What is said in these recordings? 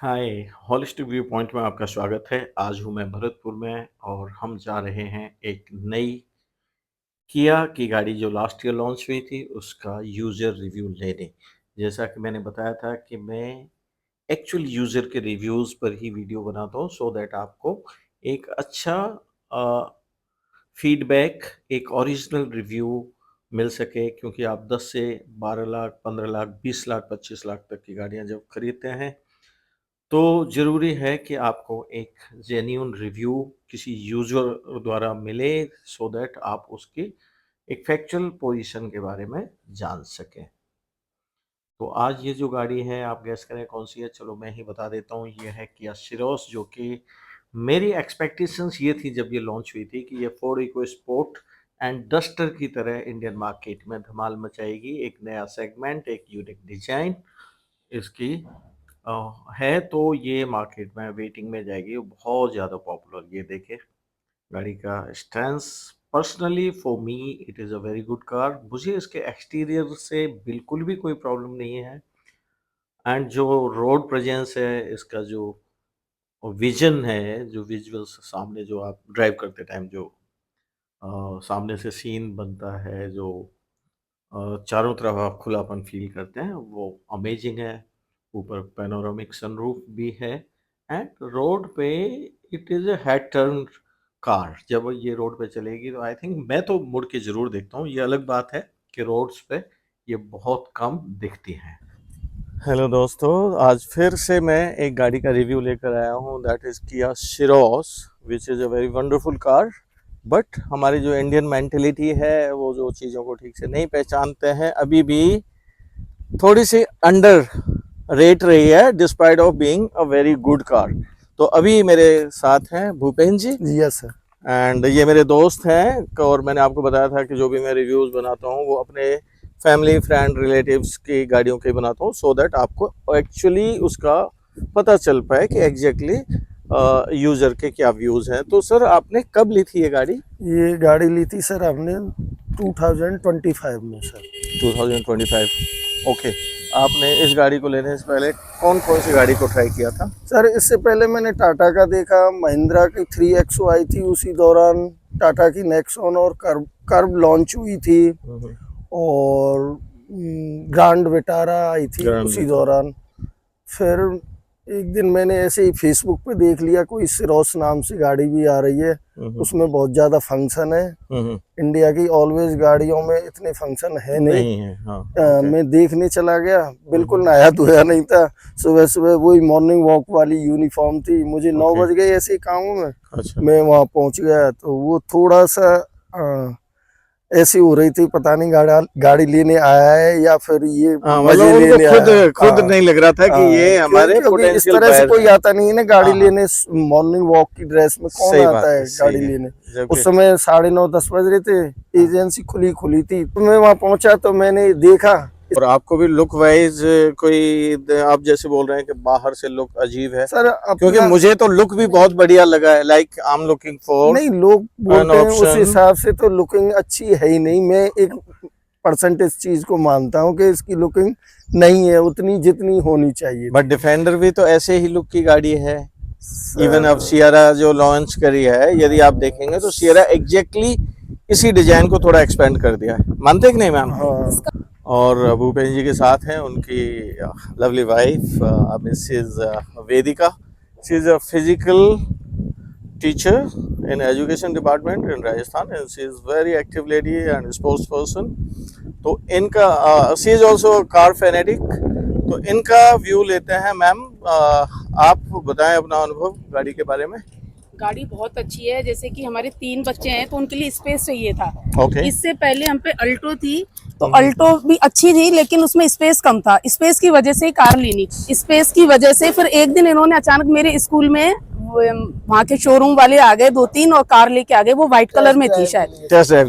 हाय, holistic view point में आपका स्वागत है। आज हूँ मैं भरतपुर में और हम जा रहे हैं एक नई किया की गाड़ी जो लास्ट ईयर लॉन्च हुई थी उसका यूज़र रिव्यू लेने। जैसा कि मैंने बताया था कि मैं एक्चुअल यूज़र के रिव्यूज़ पर ही वीडियो बनाता हूँ सो दैट आपको एक अच्छा फीडबैक, एक ओरिजिनल रिव्यू मिल सके, क्योंकि आप 10 से 12 लाख, 15 लाख, 20 लाख, 25 लाख तक की गाड़ियाँ जब खरीदते हैं तो ज़रूरी है कि आपको एक जेन्युइन रिव्यू किसी यूज़र द्वारा मिले सो दैट आप उसकी एक फैक्चुअल पोजीशन के बारे में जान सकें। तो आज ये जो गाड़ी है आप गेस करें कौन सी है? चलो मैं ही बता देता हूँ, ये है किया सिरोस, जो कि मेरी एक्सपेक्टेशंस ये थी जब ये लॉन्च हुई थी कि ये फोर्ड इकोस्पोर्ट एंड डस्टर की तरह इंडियन मार्केट में धमाल मचाएगी। एक नया सेगमेंट, एक यूनिक डिज़ाइन इसकी है, तो ये मार्केट में वेटिंग में जाएगी, बहुत ज़्यादा पॉपुलर। ये देखिए गाड़ी का stance, personally for me it is a very good car. मुझे इसके एक्सटीरियर से बिल्कुल भी कोई प्रॉब्लम नहीं है एंड जो रोड प्रेजेंस है, इसका जो विजन है, जो विजुअल्स सामने जो आप ड्राइव करते टाइम जो सामने से सीन बनता है, जो चारों तरफ आप खुलापन फ़ील करते हैं, वो अमेजिंग है। ऊपर पैनोरामिक सनरूफ भी है एंड रोड पे it is a head turn car. जब ये रोड पे चलेगी तो आई थिंक मैं तो मुड़ के ज़रूर देखता हूँ। ये अलग बात है कि रोड्स पे ये बहुत कम दिखती हैं। हेलो दोस्तों, आज फिर से मैं एक गाड़ी का रिव्यू लेकर आया हूँ, that is Kia Syros, which is a very wonderful car. But हमारी जो इंडियन मेंटेलिटी है, वो जो चीज़ों को ठीक से नहीं पहचानते हैं, अभी भी थोड़ी सी अंडर रेट रही है despite of being a very good car. तो अभी मेरे साथ हैं Bhupen ji. Yes sir. And ये मेरे दोस्त हैं, और मैंने आपको बताया था कि जो भी मैं रिव्यूज़ बनाता हूँ वो अपने फैमिली फ्रेंड रिलेटिव्स की गाड़ियों के बनाता हूँ सो दैट आपको एक्चुअली उसका पता चल पाए कि एग्जैक्टली यूज़र के क्या व्यूज़ हैं। तो सर आपने कब ली थी ये गाड़ी? ये गाड़ी ली थी सर हमने 2025 में सर। 2025, ओके। आपने इस गाड़ी को लेने से पहले कौन कौन सी गाड़ी को ट्राई किया था? सर इससे पहले मैंने टाटा का देखा, महिंद्रा की 3XO आई थी उसी दौरान, टाटा की नेक्सॉन और कर्व लॉन्च हुई थी, और ग्रैंड विटारा आई थी उसी दौरान। फिर एक दिन मैंने ऐसे ही फेसबुक पे देख लिया कोई सिरोस नाम से गाड़ी भी आ रही है, उसमें बहुत ज़्यादा फंक्शन है। इंडिया की ऑलवेज गाड़ियों में इतने फंक्शन है नहीं है। हाँ, मैं देखने चला गया, बिल्कुल नया धोया नहीं था। सुबह सुबह वही मॉर्निंग वॉक वाली यूनिफॉर्म थी, मुझे 9 बज गए ऐसे कामों में। अच्छा। मैं वहाँ पहुँच गया तो वो थोड़ा सा ऐसी हो रही थी, पता नहीं गाड़ी लेने आया है या फिर ये मजे लेने आया। खुद नहीं लग रहा था कि ये हमारे क्योंकि इस तरह से कोई आता नहीं है ना गाड़ी लेने, मॉर्निंग वॉक की ड्रेस में कौन आता है गाड़ी लेने। उस समय 9:30-10 बज रहे थे, एजेंसी खुली थी, तो मैं वहाँ पहुंचा तो मैंने देखा। और आपको भी लुक वाइज कोई, आप जैसे बोल रहे हैं कि बाहर से लुक अजीब है सर, क्योंकि मुझे तो लुक भी बहुत बढ़िया लगा है। Like I am looking for, नहीं लोग बोलते हैं उस हिसाब से तो लुकिंग अच्छी है ही नहीं। मैं एक परसेंटेज चीज को मानता हूँ कि इसकी लुकिंग नहीं है उतनी जितनी होनी चाहिए। बट डिफेंडर भी तो ऐसे ही लुक की गाड़ी है। इवन अब सियरा जो लॉन्च करी है, यदि आप देखेंगे तो सियरा एग्जैक्टली इसी डिजाइन को थोड़ा एक्सपेंड कर दिया है। मानते कि नहीं मैम? हाँ। और भूपेन जी के साथ हैं उनकी lovely wife Mrs Vedika. She is a physical teacher in education department in Rajasthan and she is very active lady and sports person. तो इनका she is also a car fanatic, तो इनका व्यू लेते हैं। मैम आप बताएं अपना अनुभव गाड़ी के बारे में। गाड़ी बहुत अच्छी है, जैसे कि हमारे 3 बच्चे हैं तो उनके लिए स्पेस चाहिए था। Okay. इससे पहले हम पे अल्टो थी तो अल्टो भी अच्छी थी लेकिन उसमें स्पेस कम था। स्पेस की वजह से कार लेनी, स्पेस की वजह से फिर एक दिन इन्होंने अचानक मेरे स्कूल में वहाँ के शोरूम वाले आ गए 2-3 और कार लेके आ गए। वो व्हाइट कलर में थी शायद,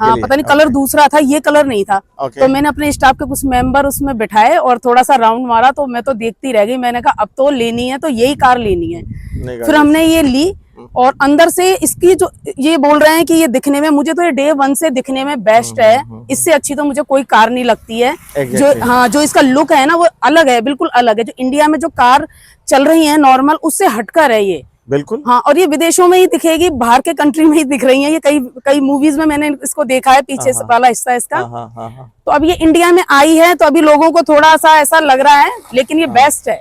हाँ पता नहीं कलर दूसरा था, ये कलर नहीं था। तो मैंने अपने स्टाफ के कुछ मेंबर उसमें बिठाए और थोड़ा सा राउंड मारा तो मैं तो देखती रह गई। मैंने कहा अब तो लेनी है तो यही कार लेनी है। फिर हमने ये ली और अंदर से इसकी जो ये बोल रहे हैं कि ये दिखने में, मुझे तो ये डे 1 से दिखने में बेस्ट है। इससे अच्छी तो मुझे कोई कार नहीं लगती है। जो Exactly. हाँ, जो इसका लुक है ना वो अलग है, बिल्कुल अलग है। जो इंडिया में जो कार चल रही है नॉर्मल, उससे हटकर है ये। बिल्कुल। हाँ, और ये विदेशों में ही दिखेगी, बाहर के कंट्री में ही दिख रही है। ये कई कई मूवीज में मैंने इसको देखा है, पीछे से वाला हिस्सा इसका। हाँ। तो अब ये इंडिया में आई है तो अभी लोगों को थोड़ा सा ऐसा लग रहा है, लेकिन ये बेस्ट है।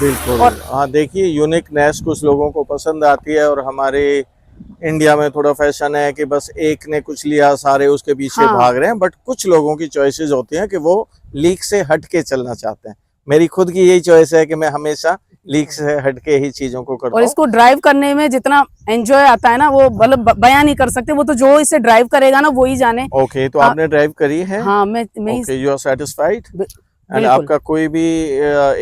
बिल्कुल। और हाँ, देखिए यूनिकनेस कुछ लोगों को पसंद आती है, और हमारे इंडिया में थोड़ा फैशन है कि बस एक ने कुछ लिया सारे उसके पीछे हाँ। भाग रहे हैं, बट कुछ लोगों की चॉइसेस होती हैं कि वो लीक से हट के चलना चाहते हैं। मेरी खुद की यही चॉइस है कि मैं हमेशा लीक से हट के ही चीजों को करता और हूँ। इसको ड्राइव करने में जितना एंजॉय आता है ना, वो मतलब बयां नहीं कर सकते। वो तो जो इसे ड्राइव करेगा ना वो ही जाने। ओके, तो हाँ, आपने ड्राइव करी है? हाँ, मैं ही okay, you are satisfied? And बिल्कुल। आपका कोई भी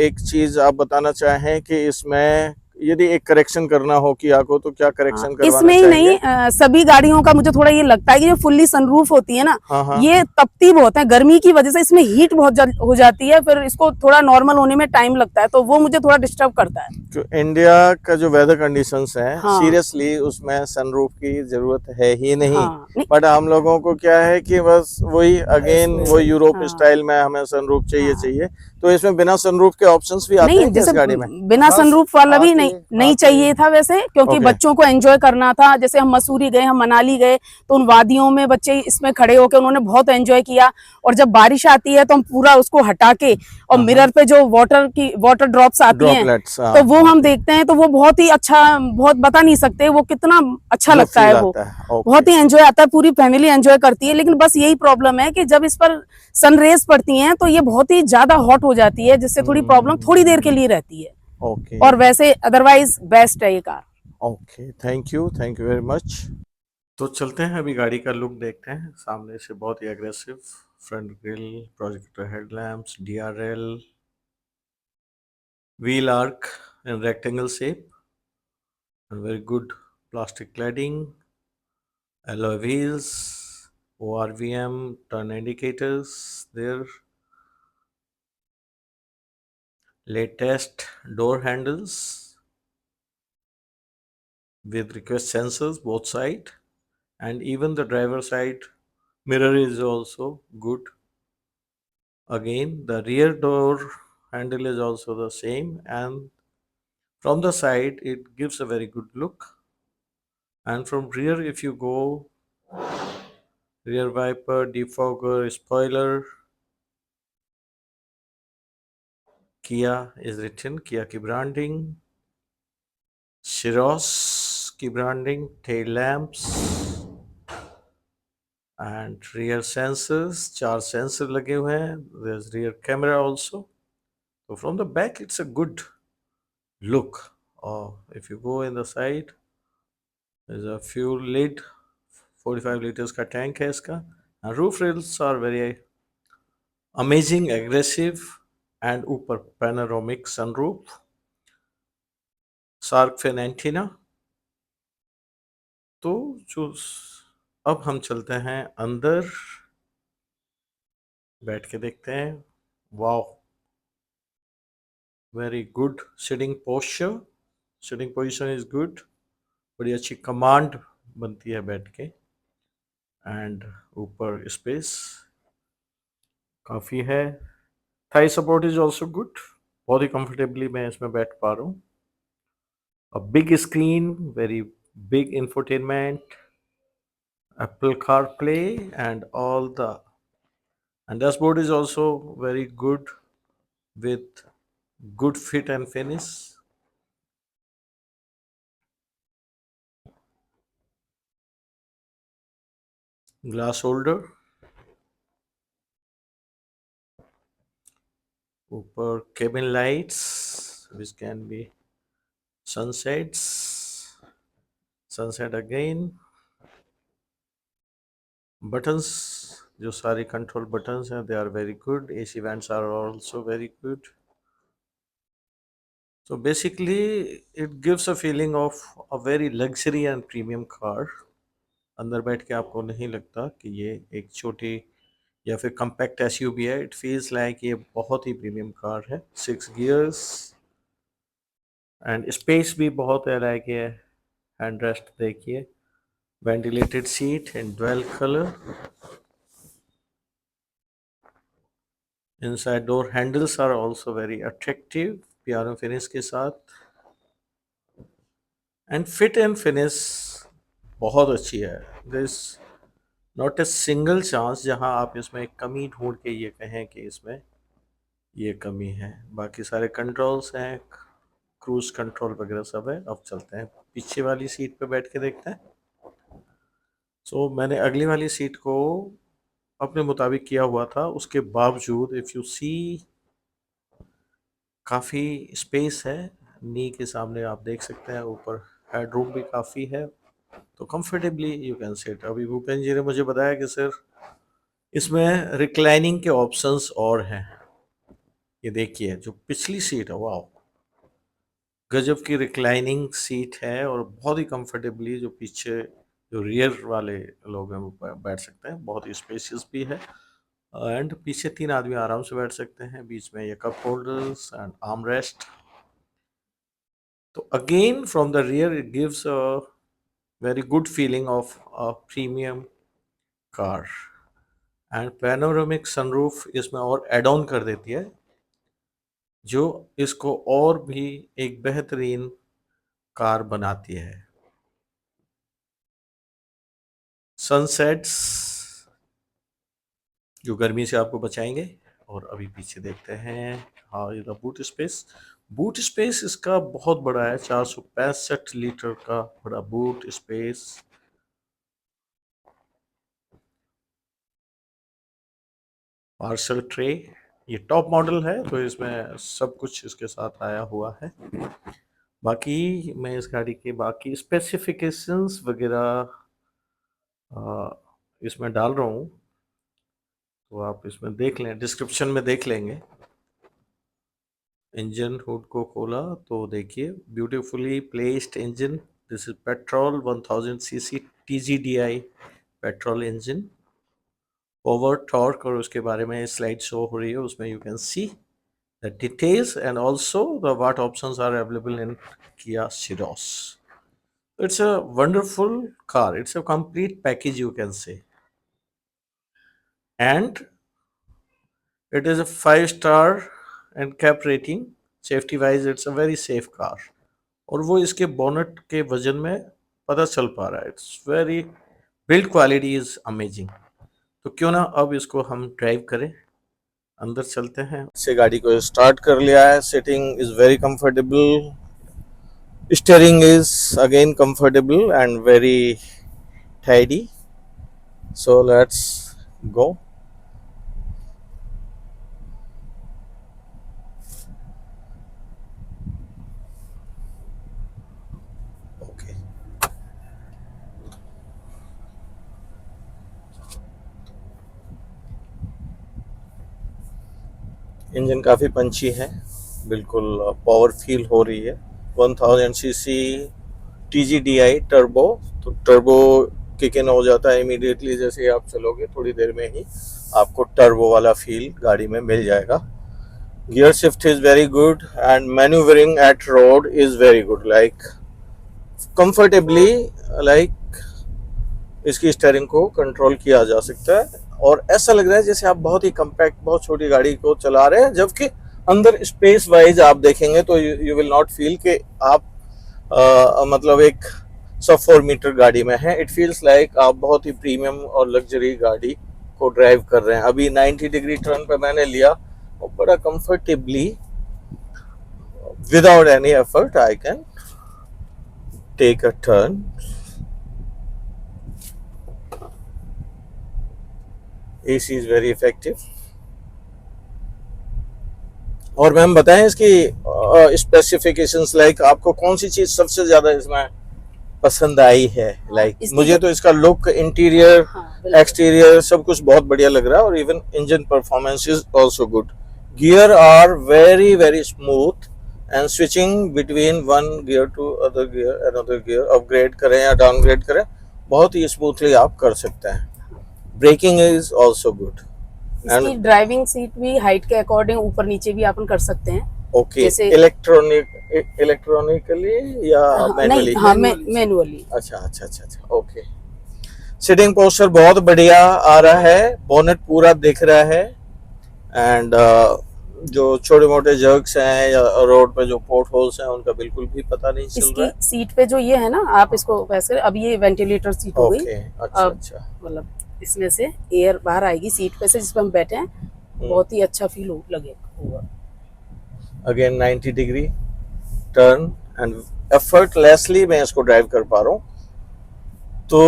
एक चीज आप बताना चाहें कि इसमें यदि एक करेक्शन करना हो किया को, तो क्या करेक्शन करवाना इसमें ही चाहेंगे? नहीं, सभी गाड़ियों का मुझे थोड़ा ये लगता है कि जो फुल्ली सनरूफ होती है ना, हाँ। ये तपती बहुत है गर्मी की वजह से। इसमें हीट बहुत हो जाती है, फिर इसको थोड़ा नॉर्मल होने में टाइम लगता है, तो वो मुझे थोड़ा डिस्टर्ब करता है। जो इंडिया का जो वेदर कंडीशंस है, हाँ। सीरियसली उसमें सनरूफ की जरूरत है ही नहीं। हाँ, नहीं, बट हम लोगों को क्या है कि बस वही अगेन वो यूरोप हाँ। स्टाइल में हमें सनरूफ चाहिए हाँ। चाहिए। तो इसमें बिना सनरूफ के ऑप्शंस भी आते नहीं, हैं क्या इस जैसे गाड़ी में? बिना सनरूफ वाला भी नहीं आते चाहिए था वैसे, क्योंकि ओके। बच्चों को एंजॉय करना था। जैसे हम मसूरी गए, हम मनाली गए, तो उन वादियों में बच्चे इसमें खड़े होकर उन्होंने बहुत एंजॉय किया। और जब बारिश आती है तो हम पूरा उसको हटा के, और मिरर पे जो वाटर ड्रॉप्स आती हैं, ड्रॉपलेट्स, तो वो हम देखते हैं, तो वो बहुत ही अच्छा, बहुत बता नहीं सकते वो कितना अच्छा जो लगता है। फील वो आता है। ओके। बहुत ही एंजॉय आता है, पूरी फैमिली एंजॉय करती है। लेकिन बस यही प्रॉब्लम है कि जब इस पर सन रेज पड़ती हैं तो ये बहुत ही ज्यादा हॉट हो जाती है, जिससे थोड़ी प्रॉब्लम थोड़ी देर के लिए रहती है। ओके। और वैसे अदरवाइज बेस्ट है ये car. Okay, thank you very much. तो चलते हैं, अभी गाड़ी का लुक देखते हैं। सामने से बहुत ही aggressive front grille, projector headlamps, DRL, wheel arc in rectangle shape, and very good plastic cladding, alloy wheels, ORVM turn indicators there, latest door handles with request sensors both side, and even the driver side mirror is also good. Again, the rear door handle is also the same, and from the side it gives a very good look. And from rear, if you go, rear wiper, defogger, spoiler, Kia is written, Kia की branding, Shiros की branding, tail lamps, and rear sensors, 4 sensor लगे हुए हैं. There's rear camera also. So from the back, it's a good look. If you go in the side, there's a fuel lid, 45 liters का tank है इसका. And roof rails are very amazing, aggressive, and ऊपर panoramic sunroof, shark fin antenna. तो जो अब हम चलते हैं अंदर, बैठ के देखते हैं। Wow, very good sitting posture, sitting position is good. बड़ी अच्छी कमांड बनती है बैठ के, एंड ऊपर स्पेस काफ़ी है। Thai support is also good, बहुत ही कंफर्टेबली मैं इसमें बैठ पा रहा हूँ। A big screen, very big infotainment, Apple CarPlay, and all the, and dashboard is also very good with good fit and finish. Glass holder, upper cabin lights which can be sunsets, sunset again. Buttons, जो सारे control buttons हैं, they are very good. AC vents are also very good. So basically, it gives a feeling of a very luxury and premium car. अंदर बैठ के आपको नहीं लगता कि ये एक छोटी या फिर कम्पैक्ट एसयूवी है। इट फील्स लाइक ये बहुत ही प्रीमियम कार है। 6 गियर्स, एंड स्पेस भी बहुत है, लाइक ये हैंड रेस्ट देखिए, ventilated seat in dual colour, inside door handles are also very attractive, piano finish के साथ, एंड फिट एंड फिनिश बहुत अच्छी है। This not a single chance जहां आप इसमें एक कमी ढूंढ के ये कहें कि इसमें ये कमी है। बाकी सारे कंट्रोल्स हैं, क्रूज कंट्रोल वगैरह सब है। अब चलते हैं पीछे वाली सीट पे बैठ के देखते हैं। सो मैंने अगली वाली सीट को अपने मुताबिक किया हुआ था, उसके बावजूद इफ़ यू सी काफ़ी स्पेस है, नी के सामने आप देख सकते हैं, ऊपर हेडरूम भी काफ़ी है, तो कंफर्टेबली यू कैन सिट। अभी भूपेन जी ने मुझे बताया कि सर इसमें रिक्लाइनिंग के ऑप्शंस और हैं। ये देखिए जो पिछली सीट है, वाह गजब की रिक्लाइनिंग सीट है और बहुत ही कंफर्टेबली जो पीछे जो रियर वाले लोग हैं वो बैठ सकते हैं, बहुत ही स्पेशियस भी है, एंड पीछे 3 आदमी आराम से बैठ सकते हैं, बीच में ये cup holders and arm rest. तो again from the rear it gives a very good feeling of a premium car, and panoramic sunroof इसमें और एड ऑन कर देती है, जो इसको और भी एक बेहतरीन कार बनाती है। सनसेट्स जो गर्मी से आपको बचाएंगे। और अभी पीछे देखते हैं, हाँ ये बूट स्पेस, बूट स्पेस इसका बहुत बड़ा है, 465 लीटर का बड़ा बूट स्पेस। पार्सल ट्रे, ये टॉप मॉडल है तो इसमें सब कुछ इसके साथ आया हुआ है। बाकी मैं इस गाड़ी के बाकी स्पेसिफिकेशंस वगैरह इसमें डाल रहा हूँ, तो आप इसमें देख लें, डिस्क्रिप्शन में देख लेंगे। इंजन हुड को खोला तो देखिए beautifully placed engine, this is petrol 1000 CC TGDI petrol engine. Over torque और उसके बारे में स्लाइड शो हो रही है, उसमें you can see the details and also the what options are available in Kia Ceros. It's a wonderful car, it's a complete package you can say, and it is a 5-star and cap rating. Safety wise it's a very safe car, और वो इसके bonnet के वजन में पता चल पा रहा है। It's very build quality is amazing. तो क्यों ना अब इसको हम ड्राइव करें, अंदर चलते हैं। से गाड़ी को स्टार्ट कर लिया है, sitting is very comfortable, steering is again comfortable and very tidy. So let's go. Engine काफ़ी पंची है, बिल्कुल पावर फील हो रही है। 1000 सीसी TGDI टर्बो, तो टर्बो किक इन हो जाता है इमीडिएटली, जैसे ही आप चलोगे थोड़ी देर में ही आपको टर्बो वाला फील गाड़ी में मिल जाएगा। Gear shift is very good and manoeuvring at road is very good, like comfortably, like इसकी स्टीयरिंग को कंट्रोल किया जा सकता है और ऐसा लग रहा है जैसे आप बहुत ही कम्पैक्ट, बहुत छोटी गाड़ी को चला रहे हैं, जबकि अंदर स्पेस वाइज आप देखेंगे तो यू विल नॉट फील कि आप मतलब एक सब 4 मीटर गाड़ी में है। इट फील्स लाइक आप बहुत ही प्रीमियम और लग्जरी गाड़ी को ड्राइव कर रहे हैं। अभी 90 डिग्री टर्न पे मैंने लिया और बड़ा comfortably without any effort I can take a turn. AC is very effective। और मैम बताएं इसकी स्पेसिफिकेशंस, लाइक आपको कौन सी चीज सबसे ज्यादा इसमें पसंद आई है? लाइक मुझे तो इसका लुक, इंटीरियर, एक्सटीरियर सब कुछ बहुत बढ़िया लग रहा है, और even engine performance is also good. Gear are very very smooth and switching between one gear to other gear, another gear, upgrade करें या डाउनग्रेड करें बहुत ही स्मूथली आप कर सकते हैं। Braking is also good. इसकी ड्राइविंग सीट भी हाइट के अकॉर्डिंग ऊपर नीचे भी अपन कर सकते हैं। ओके, जैसे इलेक्ट्रॉनिकली या हाँ, नहीं मैनुअली? हाँ मैनुअली। अच्छा अच्छा अच्छा अच्छा, ओके। सीटिंग पोस्चर बहुत बढ़िया आ रहा है, बोनेट पूरा दिख रहा है, एंड जो छोटे मोटे जर्क्स हैं या रोड पे जो पोर्ट होल्स हैं उनका बिल्कुल भी पता नहीं चल रहा इसकी है। सीट पे जो ये है ना, आप इसको वैसे, अब ये वेंटिलेटर सीट हो गई। ओके, अच्छा अब अच्छा। मतलब इसमें से एयर बाहर आएगी सीट पे से, जिस पे हम बैठे हैं, बहुत ही अच्छा फील लगेगा। Again 90 degree turn, and effortlessly मैं इसको ड्राइव कर पा रहा हूँ। तो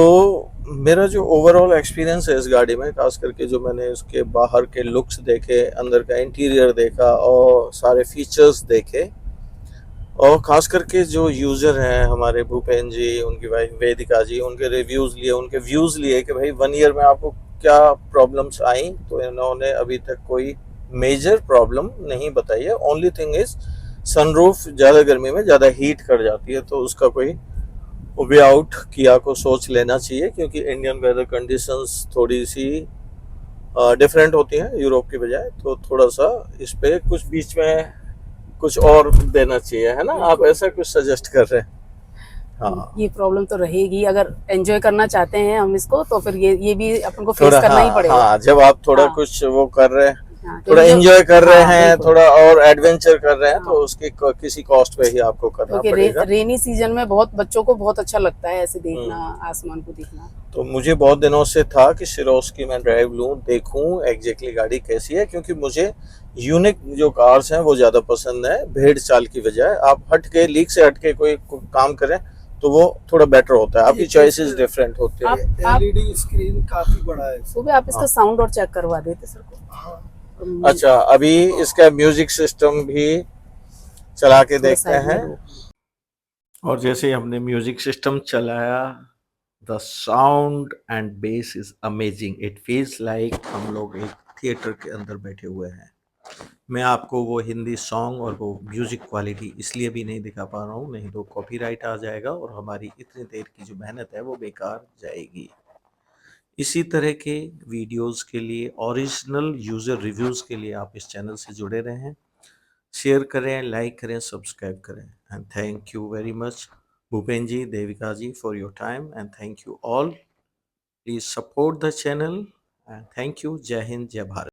मेरा जो ओवरऑल एक्सपीरियंस है इस गाड़ी में, खास करके जो मैंने उसके बाहर के लुक्स देखे, अंदर का इंटीरियर देखा और सारे फीचर्स देखे, और खास करके जो यूज़र हैं हमारे भूपेन जी, उनकी वाइफ वेदिका जी, उनके रिव्यूज़ लिए, उनके व्यूज़ लिए कि भाई 1 ईयर में आपको क्या प्रॉब्लम्स आई, तो इन्होंने अभी तक कोई मेजर प्रॉब्लम नहीं बताई है। ओनली थिंग इज़ सनरूफ ज़्यादा गर्मी में ज़्यादा हीट कर जाती है, तो उसका कोई वे आउट किया को सोच लेना चाहिए, क्योंकि इंडियन वेदर कंडीशंस थोड़ी सी डिफरेंट होती हैं यूरोप की बजाय, तो थोड़ा सा इस पे कुछ बीच में कुछ और देना चाहिए, है ना? आप ऐसा कुछ सजेस्ट कर रहे हैं? हाँ, ये प्रॉब्लम तो रहेगी, अगर एंजॉय करना चाहते हैं हम इसको, तो फिर ये भी अपन को फेस थोड़ा, करना ही हाँ पड़ेगा। हाँ, जब आप थोड़ा हाँ, कुछ वो कर रहे हैं, हाँ, थोड़ा क्योंकि एंजॉय कर रहे हाँ हैं, बिल्कुल, थोड़ा और एडवेंचर कर रहे हैं, तो हाँ, उसकी किसी कॉस्ट पे ही आपको करना क्योंकि पड़ेगा। रेनी सीजन में बहुत बच्चों को बहुत अच्छा लगता है ऐसे देखना, हम्म। आसमान को देखना। तो मुझे बहुत दिनों से था कि सिरोस्की में ड्राइव लूँ, देखूँ एग्जैक्टली गाड़ी कैसी है, क्योंकि मुझे यूनिक जो कार्स हैं वो ज़्यादा पसंद है भेड़ चाल की बजाय। आप हट के लीक से हट के कोई काम करें तो वो थोड़ा बेटर होता है, आपकी चॉइसेस डिफरेंट होते हैं। आप एलईडी स्क्रीन काफी बड़ा है। सुबह आप इसका साउंड और चेक करवा देते सर को। हाँ, अच्छा, अभी इसका म्यूजिक सिस्टम भी चला के थोड़ा देखते साइड में हैं। और जैसे ही हमने म्यूजिक सिस्टम चलाया, the sound and base is amazing, it feels like हम लोग एक थिएटर के अंदर बैठे हुए हैं। मैं आपको वो हिंदी सॉन्ग और वो म्यूजिक क्वालिटी इसलिए भी नहीं दिखा पा रहा हूँ, नहीं तो कॉपीराइट आ जाएगा और हमारी इतनी देर की जो मेहनत है वो बेकार जाएगी। इसी तरह के वीडियोस के लिए, ओरिजिनल यूज़र रिव्यूज़ के लिए आप इस चैनल से जुड़े रहें, शेयर करें, लाइक करें, सब्सक्राइब करें, and thank you very much Bhupen ji, Devika ji, for your time, and thank you all. Please support the channel, and thank you. जय हिंद, जय भारत।